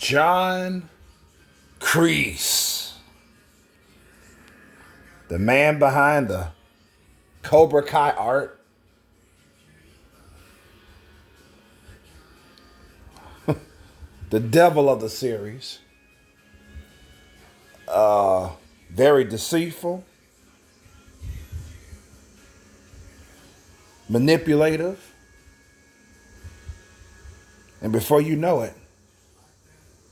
John Kreese, the man behind the Cobra Kai art, the devil of the series, very deceitful, manipulative, and before you know it,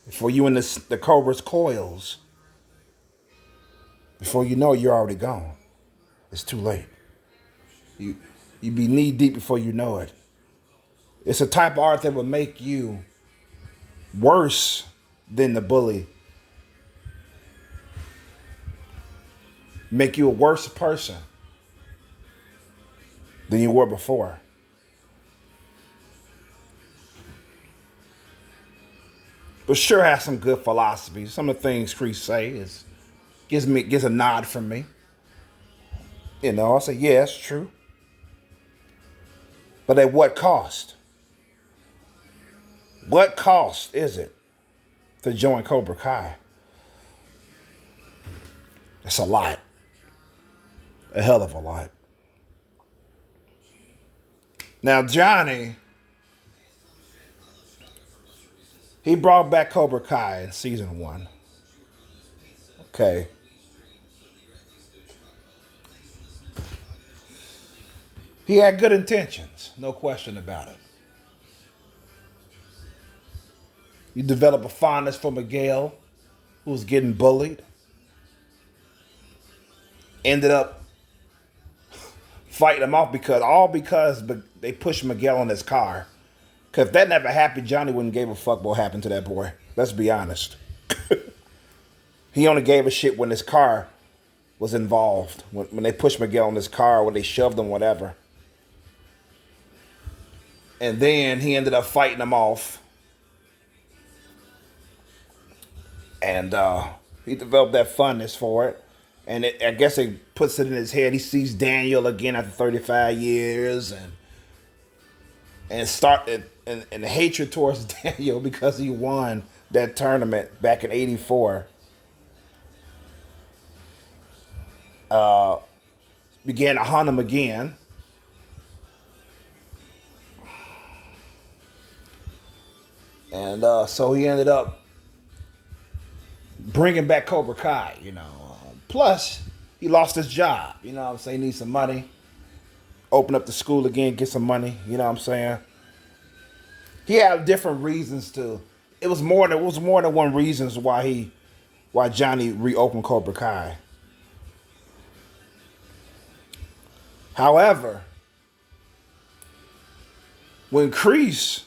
before you in the Cobra's coils, before you know it, you're already gone. It's too late. You be knee deep before you know it. It's a type of art that will make you worse than the bully. Make you a worse person than you were before. But sure has some good philosophy. Some of the things Kreese say gives a nod from me. You know, I say, yeah, it's true. But at what cost? What cost is it to join Cobra Kai? It's a lot. A hell of a lot. Now, Johnny, he brought back Cobra Kai in season 1. Okay. He had good intentions, no question about it. You develop a fondness for Miguel, who was getting bullied. Ended up fighting him off because they pushed Miguel in his car. Because if that never happened, Johnny wouldn't give a fuck what happened to that boy. Let's be honest. He only gave a shit when his car was involved. When they pushed Miguel in his car, when they shoved him, whatever. And then he ended up fighting him off. And he developed that fondness for it. And I guess it puts it in his head. He sees Daniel again after 35 years. And the hatred towards Daniel because he won that tournament back in '84. Began to hunt him again. And so he ended up bringing back Cobra Kai, you know. Plus, he lost his job, you know what I'm saying? He needs some money. Open up the school again, get some money, you know what I'm saying? He had different reasons to. It was more than one reasons why Johnny reopened Cobra Kai. However, when Kreese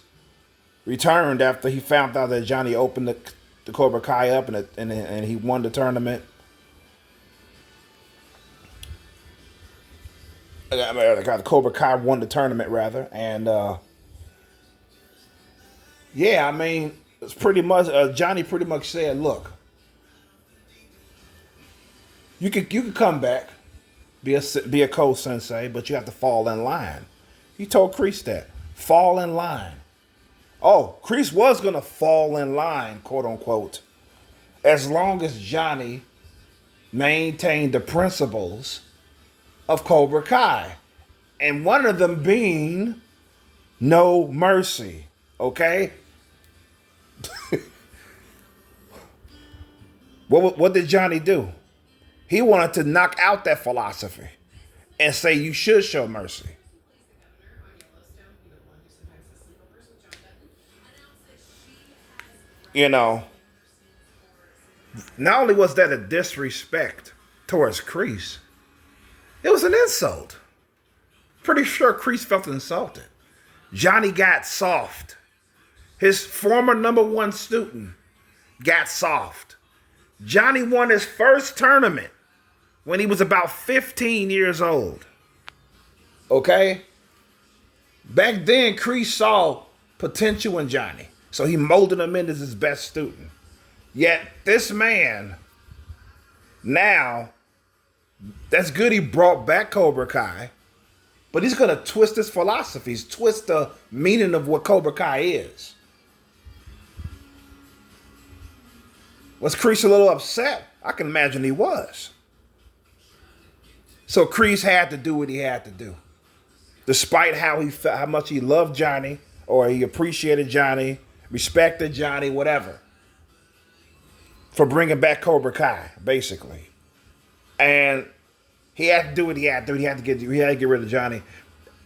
returned after he found out that Johnny opened the Cobra Kai up and he won the tournament, the Cobra Kai won the tournament rather, and yeah, I mean, it's pretty much Johnny pretty much said, "Look, you could come back, be a co-sensei, but you have to fall in line." He told Kreese that, fall in line. Oh, Kreese was gonna fall in line, quote unquote, as long as Johnny maintained the principles of Cobra Kai, and one of them being no mercy. Okay. What did Johnny do? He wanted to knock out that philosophy and say you should show mercy. You know, not only was that a disrespect towards Kreese, it was an insult. Pretty sure Kreese felt insulted. Johnny got soft. His former #1 student got soft. Johnny won his first tournament when he was about 15 years old. Okay? Back then, Kreese saw potential in Johnny. So he molded him into his best student. Yet this man, now, that's good he brought back Cobra Kai, but he's going to twist his philosophies, twist the meaning of what Cobra Kai is. Was Kreese a little upset? I can imagine he was. So Kreese had to do what he had to do. Despite how he felt, how much he loved Johnny, or he appreciated Johnny, respected Johnny, whatever. For bringing back Cobra Kai, basically. And he had to do what he had to do. He had to get rid of Johnny.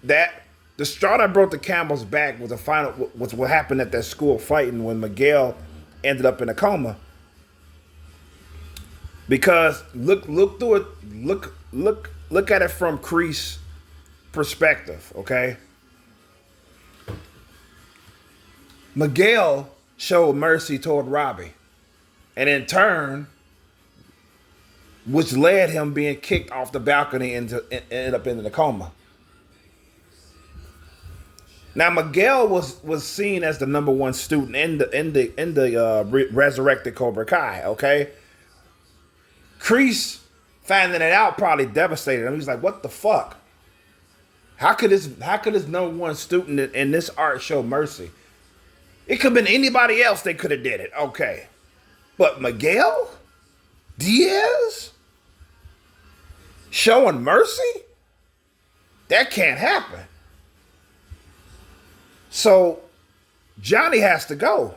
The straw that broke the camel's back was was what happened at that school fighting when Miguel ended up in a coma. Because look at it from Kreese's perspective, okay? Miguel showed mercy toward Robbie, and in turn, which led him being kicked off the balcony and ended up in the coma. Now Miguel was seen as the number one student in the resurrected Cobra Kai. Okay, Kreese finding it out probably devastated him. He's like, "What the fuck? How could this number one student in this art show mercy? It could have been anybody else. They could have did it. Okay, but Miguel Diaz showing mercy? That can't happen." So Johnny has to go.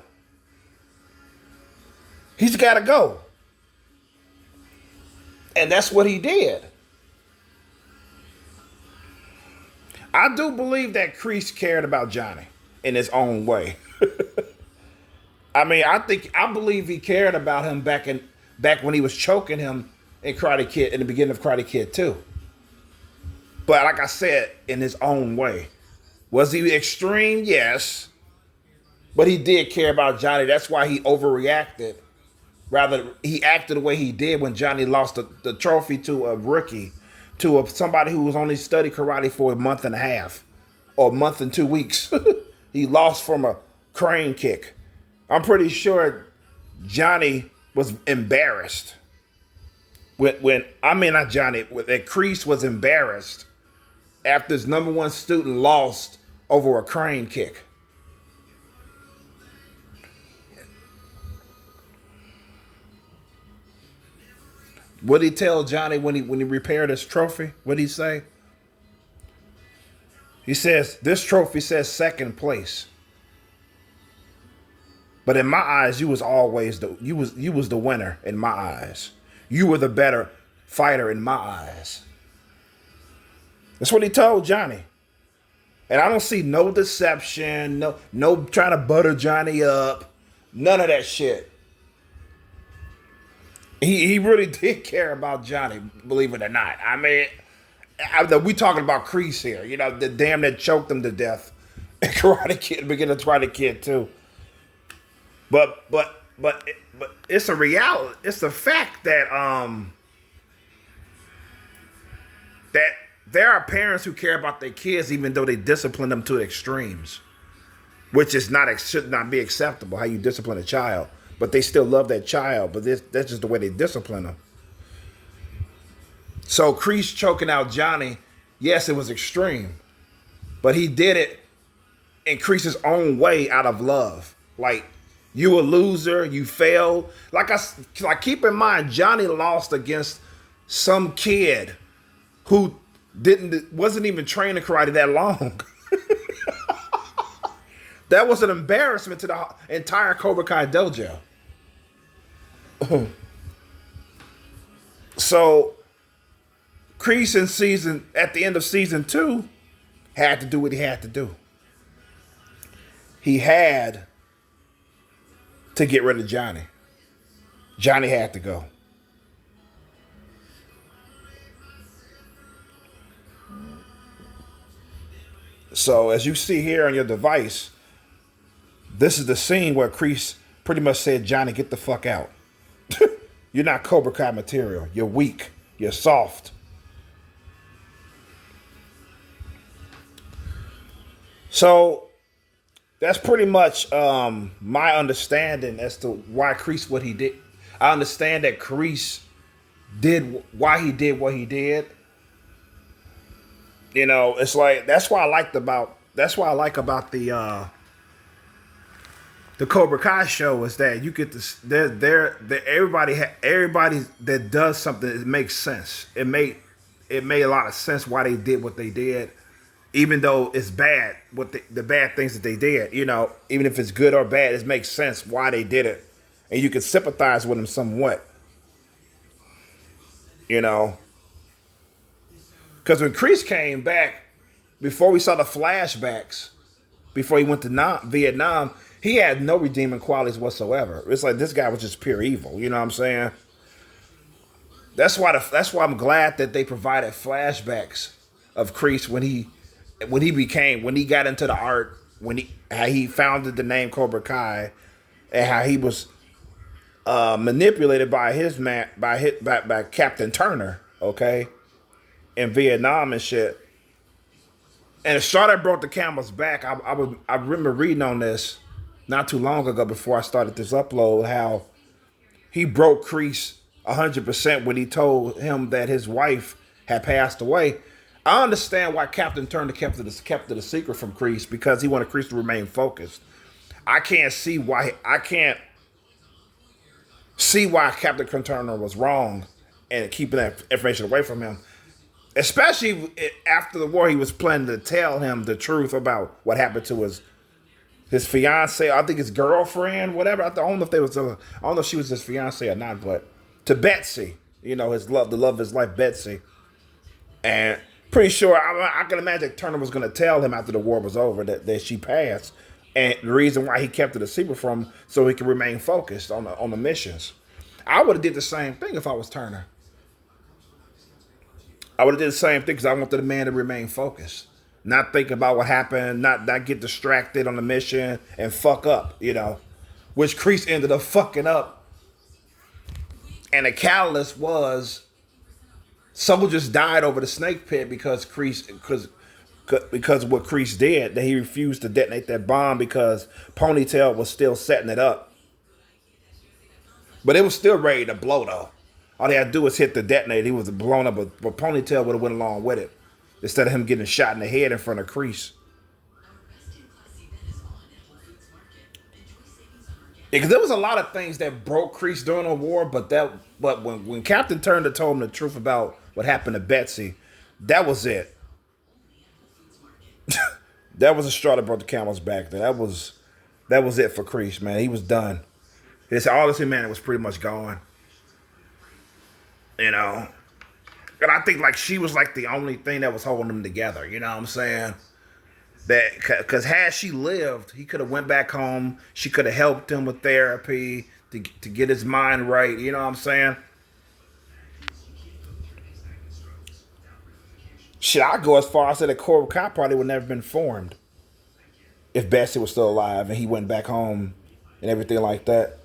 He's got to go. And that's what he did. I do believe that Kreese cared about Johnny in his own way. I mean, I believe he cared about him back when he was choking him in Karate Kid, in the beginning of Karate Kid 2. But like I said, in his own way. Was he extreme? Yes. But he did care about Johnny. That's why he overreacted. Rather, he acted the way he did when Johnny lost the trophy to a rookie, to somebody who was only studied karate for a month and a half, or a month and 2 weeks. He lost from a crane kick. I'm pretty sure Johnny was embarrassed. That Kreese was embarrassed after his number one student lost over a crane kick. What did he tell Johnny when he repaired his trophy? What did he say? He says, "This trophy says second place. But in my eyes, you was always you was the winner in my eyes. You were the better fighter in my eyes." That's what he told Johnny. And I don't see no deception, no trying to butter Johnny up, none of that shit. He really did care about Johnny, believe it or not. I mean, we talking about Kreese here. You know, the damn that choked him to death in Karate Kid, beginning of Karate Kid 2. But it's a reality. It's the fact that that there are parents who care about their kids even though they discipline them to extremes, which should not be acceptable. How you discipline a child, but they still love that child. But that's just the way they discipline them. So Kreese choking out Johnny, yes, it was extreme, but he did it in Kreese's own way out of love. Like, you a loser, you failed. Like keep in mind, Johnny lost against some kid who wasn't even training karate that long. That was an embarrassment to the entire Cobra Kai dojo. So Kreese at the end of season 2 had to do what he had to do. He had to get rid of Johnny. Johnny had to go. So as you see here on your device, this is the scene where Kreese pretty much said, "Johnny, get the fuck out. You're not Cobra Kai material. You're weak. You're soft." So that's pretty much my understanding as to why Kreese what he did. I understand that Kreese why he did what he did. You know, it's like that's why I like about the the Cobra Kai show is that you get this. Everybody that does something, it makes sense. It made a lot of sense why they did what they did, even though it's bad. What the bad things that they did, even if it's good or bad, it makes sense why they did it, and you can sympathize with them somewhat. Because when Kreese came back, before we saw the flashbacks, before he went to Vietnam, he had no redeeming qualities whatsoever. It's like this guy was just pure evil. You know what I'm saying? That's why I'm glad that they provided flashbacks of Kreese when he got into the art, how he founded the name Cobra Kai, and how he was manipulated by by Captain Turner, okay, in Vietnam and shit. And the straw that broke the camel's back, I remember reading on this not too long ago before I started this upload, how he broke Kreese 100% when he told him that his wife had passed away. I understand why Captain Turner kept it a secret from Kreese, because he wanted Kreese to remain focused. I can't see why Captain Turner was wrong and keeping that information away from him. Especially after the war, he was planning to tell him the truth about what happened to his fiance. I think his girlfriend, whatever. I don't know if she was his fiance or not, but to Betsy, the love of his life, Betsy. And pretty sure I can imagine Turner was going to tell him after the war was over that she passed, and the reason why he kept it a secret from him, so he could remain focused on the missions. I would have did the same thing if I was Turner. I would have did the same thing because I wanted the man to remain focused, not think about what happened, not get distracted on the mission and fuck up, which Kreese ended up fucking up. And the catalyst was soldiers died over the snake pit because of what Kreese did, that he refused to detonate that bomb because Ponytail was still setting it up. But it was still ready to blow though. All they had to do was hit the detonator. He was blown up, but Ponytail would have went along with it instead of him getting shot in the head in front of Kreese. Because there was a lot of things that broke Kreese during the war, but when Captain Turner told him the truth about what happened to Betsy, that was it. That was a straw that broke the camel's back. That was it for Kreese, man. He was done. All this humanity was pretty much gone. And I think she was the only thing that was holding them together. You know what I'm saying? That because had she lived, he could have went back home. She could have helped him with therapy to get his mind right. You know what I'm saying? Shit, I'd go as far as to say that Cobra Kai probably would never been formed if Bessie was still alive and he went back home and everything like that.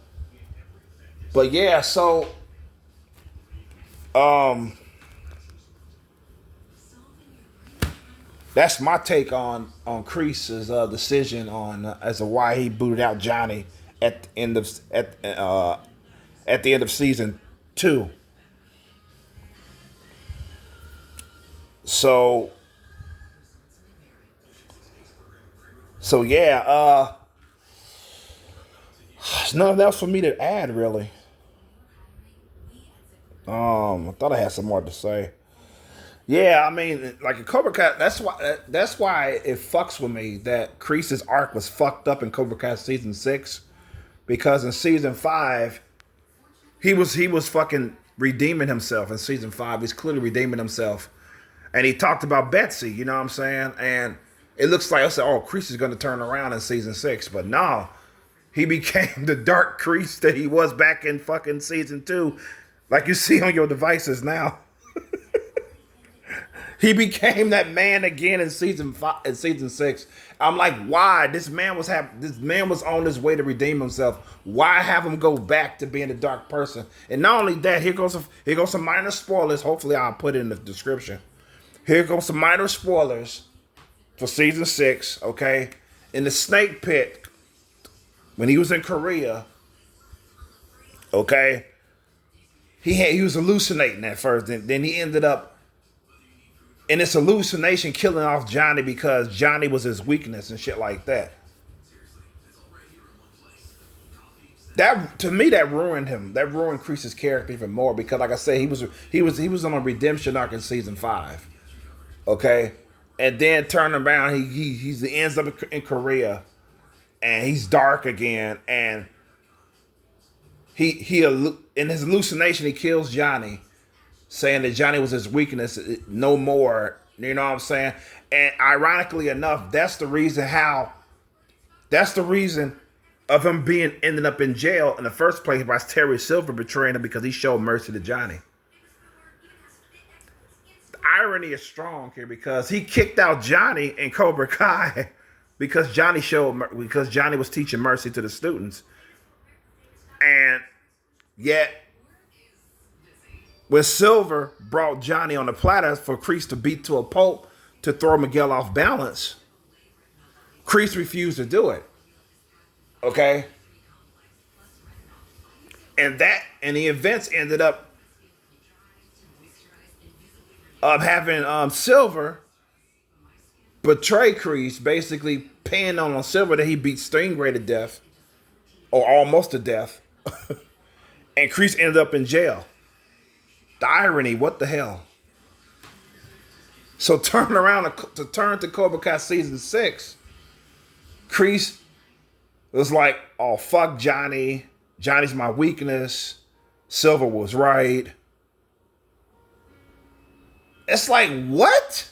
But yeah, so that's my take on Kreese's decision on as to why he booted out Johnny at the end of season 2. So yeah, there's nothing else for me to add really. I thought I had some more to say. Yeah, I mean, a Cobra Kai. That's why it fucks with me that Kreese's arc was fucked up in Cobra Kai season 6, because in season 5, he was fucking redeeming himself. In season 5, he's clearly redeeming himself, and he talked about Betsy. You know what I'm saying? And it looks like I said, oh, Kreese is going to turn around in season 6, but no, he became the dark Kreese that he was back in fucking season 2, like you see on your devices now. He became that man again in season 6. I'm like, why? This man was on his way to redeem himself. Why have him go back to being a dark person? And not only that, here goes some minor spoilers. Hopefully, I'll put it in the description. Here goes some minor spoilers for season 6. Okay, in the snake pit when he was in Korea. Okay, he was hallucinating at first, and then he ended up in this hallucination killing off Johnny because Johnny was his weakness and shit like that. That to me that ruined him. That ruined Kreese's character even more because, like I said, he was on a redemption arc in season 5. Okay, and then turn around, he ends up in Korea, and he's dark again, and he in his hallucination he kills Johnny, saying that Johnny was his weakness, no more. You know what I'm saying? And ironically enough, that's the reason of him being ended up in jail in the first place by Terry Silver betraying him because he showed mercy to Johnny. The irony is strong here because he kicked out Johnny in Cobra Kai because Johnny was teaching mercy to the students, and yet when Silver brought Johnny on the platter for Kreese to beat to a pulp to throw Miguel off balance, Kreese refused to do it. Okay? And the events ended up having Silver betray Kreese, basically paying on Silver that he beat Stingray to death, or almost to death, and Kreese ended up in jail. The irony, what the hell? So turn around to Cobra Kai season 6, Kreese was like, oh, fuck Johnny. Johnny's my weakness. Silver was right. It's like, what?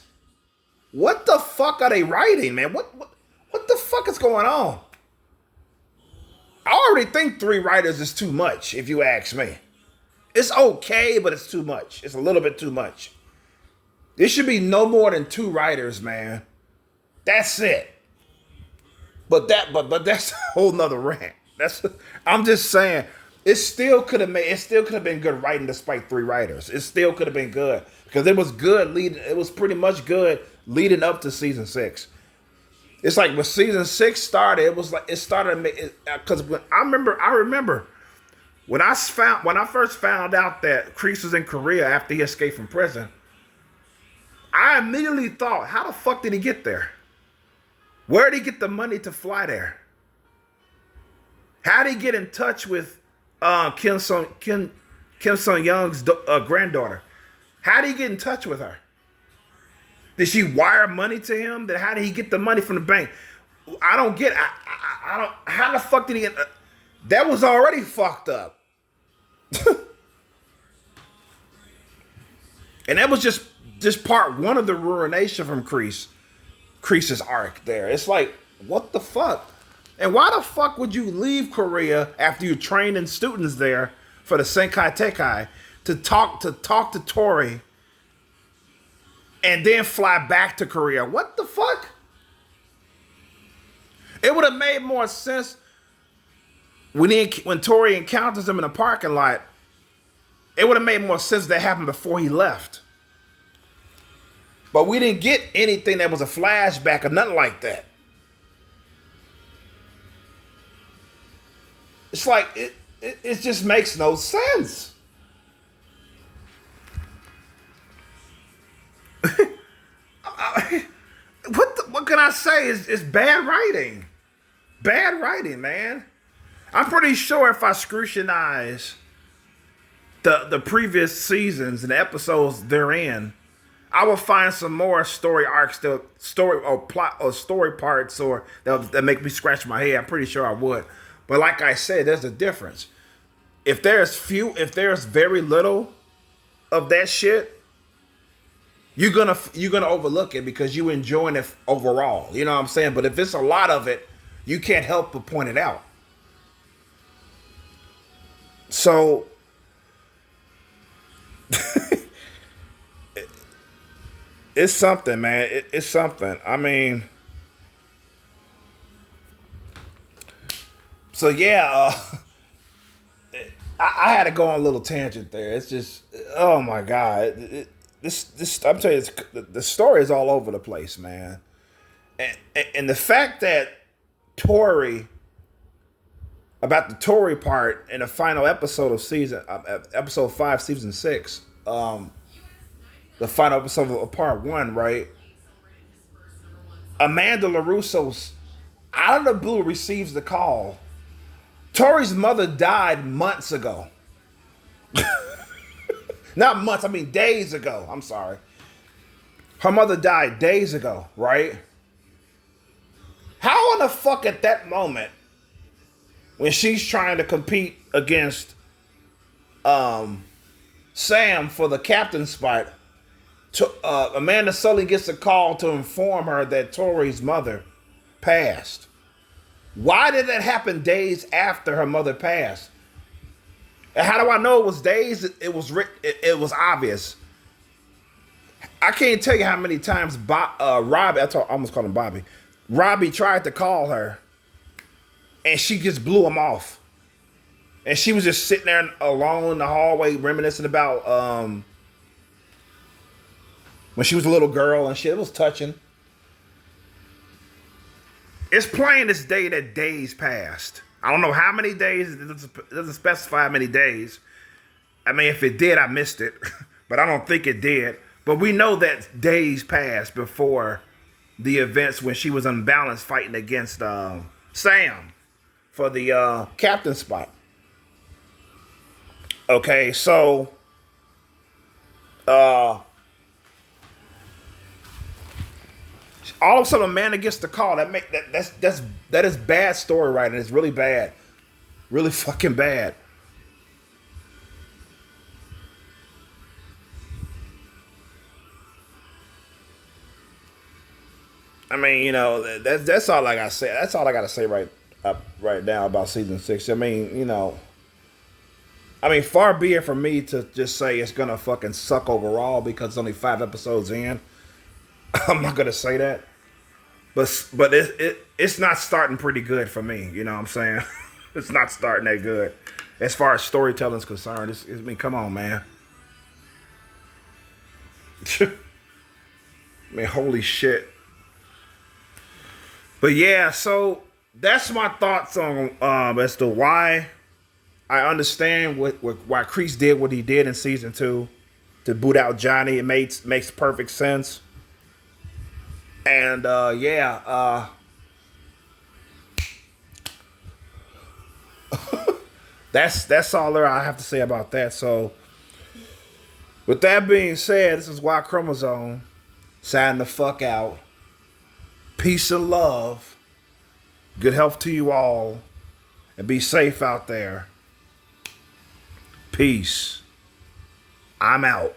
What the fuck are they writing, man? What the fuck is going on? I already think 3 writers is too much, if you ask me. It's okay, but it's too much. It's a little bit too much. There should be no more than 2 writers, man. That's it. But that's a whole nother rant. I'm just saying, it still could have been good writing despite 3 writers. It still could have been good because it was good it was pretty much good leading up to season 6. It's like when season 6 started, it was like it started because I remember when I first found out that Kreese was in Korea after he escaped from prison, I immediately thought, how the fuck did he get there? Where did he get the money to fly there? How did he get in touch with Kim Sung-young's granddaughter? How did he get in touch with her? Did she wire money to him? Then how did he get the money from the bank? I don't get. I don't. How the fuck did he get? That was already fucked up. And that was just part 1 of the ruination from Kreese's arc there. It's like, what the fuck? And why the fuck would you leave Korea after you trained in students there for the Senkai Tekai to talk to Tori and then fly back to Korea? What the fuck? It would have made more sense when Tori encounters him in the parking lot. It would have made more sense that happened before he left. But we didn't get anything that was a flashback or nothing like that. It's like, it just makes no sense. What can I say? It's bad writing. Bad writing, man. I'm pretty sure if I scrutinize the previous seasons and the episodes therein, I will find some more story arcs, story parts, or that make me scratch my head. I'm pretty sure I would. But like I said, there's a difference. If there's very little of that shit, you're gonna overlook it because you enjoying it overall. You know what I'm saying? But if it's a lot of it, you can't help but point it out. So it's something, man. It's something. I mean, so yeah, I had to go on a little tangent there. It's just, oh my God, I'm telling you, the story is all over the place, man. And the fact that about the Tori part in the final episode of episode 5, season 6, the final episode of part 1, right? Amanda LaRusso's out of the blue receives the call Tori's mother died months ago. Not months, I mean days ago. I'm sorry. Her mother died days ago, right? How in the fuck at that moment, when she's trying to compete against Sam for the captain spot, Amanda Sully gets a call to inform her that Tori's mother passed? Why did that happen days after her mother passed? And how do I know it was days? It was obvious. I can't tell you how many times Robbie, I almost called him Bobby. Robbie tried to call her, and she just blew him off. And she was just sitting there alone in the hallway reminiscing about when she was a little girl and shit. It was touching. It's plain as day that days passed. I don't know how many days. It doesn't specify how many days. I mean, if it did, I missed it. But I don't think it did. But we know that days passed before the events when she was unbalanced fighting against Sam for the captain spot. Okay, so all of a sudden Amanda gets the call. That is bad story writing. It's really bad. Really fucking bad. I mean, you know, that's all I gotta say. That's all I gotta say right now about season 6. I mean, you know, far be it from me to just say it's gonna fucking suck overall because it's only 5 episodes in. I'm not gonna say that, but it's not starting pretty good for me. You know what I'm saying? It's not starting that good as far as storytelling is concerned. I mean, come on, man. I mean, holy shit. But yeah, so that's my thoughts on as to why I understand why Kreese did what he did in season 2 to boot out Johnny. It makes perfect sense. And that's all there I have to say about that. So with that being said, this is Y Chromosome signing the fuck out. Peace and love. Good health to you all. And be safe out there. Peace. I'm out.